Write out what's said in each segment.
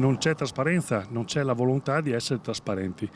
non c'è trasparenza, non c'è la volontà di essere trasparenti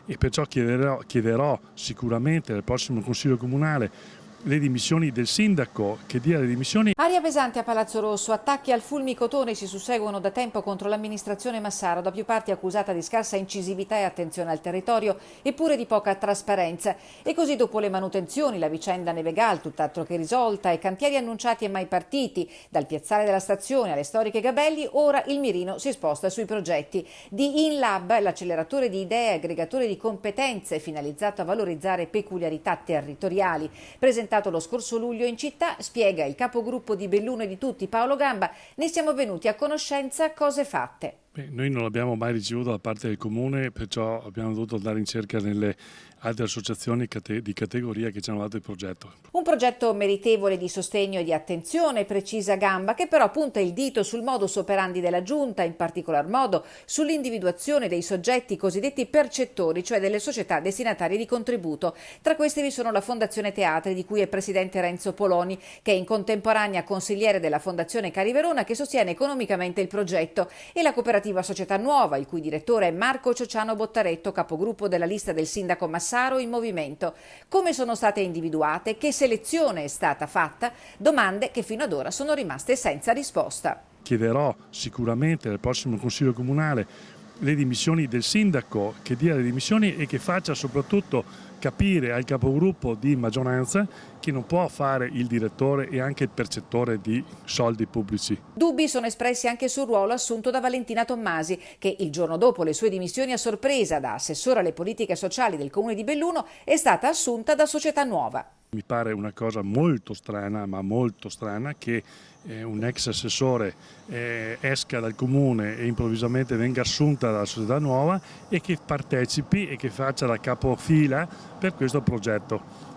e perciò chiederò sicuramente al prossimo Consiglio Comunale le dimissioni del sindaco, che dia le dimissioni. Aria pesante a Palazzo Rosso, attacchi al fulmicotone si susseguono da tempo contro l'amministrazione Massaro, da più parti accusata di scarsa incisività e attenzione al territorio, eppure di poca trasparenza. E così dopo le manutenzioni, la vicenda Nevegal, tutt'altro che risolta, e cantieri annunciati e mai partiti, dal piazzale della stazione alle storiche Gabelli, ora il mirino si sposta sui progetti. Di InLab, l'acceleratore di idee e aggregatore di competenze finalizzato a valorizzare peculiarità territoriali, presentato lo scorso luglio in città, spiega il capogruppo di Belluno e di Tutti, Paolo Gamba, ne siamo venuti a conoscenza cose fatte. Noi non l'abbiamo mai ricevuto da parte del Comune, perciò abbiamo dovuto andare in cerca nelle altre associazioni di categoria che ci hanno dato il progetto. Un progetto meritevole di sostegno e di attenzione, precisa Gamba, che però punta il dito sul modus operandi della Giunta, in particolar modo sull'individuazione dei soggetti cosiddetti percettori, cioè delle società destinatarie di contributo. Tra questi vi sono la Fondazione Teatri, di cui è presidente Renzo Poloni, che è in contemporanea consigliere della Fondazione Cari Verona, che sostiene economicamente il progetto, e la cooperativa Società Nuova, il cui direttore è Marco Ciociano Bottaretto, capogruppo della lista del sindaco Massaro in movimento. Come sono state individuate? Che selezione è stata fatta? Domande che fino ad ora sono rimaste senza risposta. Chiederò sicuramente al prossimo Consiglio Comunale le dimissioni del sindaco, che dia le dimissioni e che faccia soprattutto capire al capogruppo di maggioranza che non può fare il direttore e anche il percettore di soldi pubblici. Dubbi sono espressi anche sul ruolo assunto da Valentina Tommasi, che il giorno dopo le sue dimissioni a sorpresa da assessore alle politiche sociali del Comune di Belluno è stata assunta da Società Nuova. Mi pare una cosa molto strana, ma molto strana, che un ex assessore esca dal comune e improvvisamente venga assunta dalla Società Nuova e che partecipi e che faccia da capofila per questo progetto.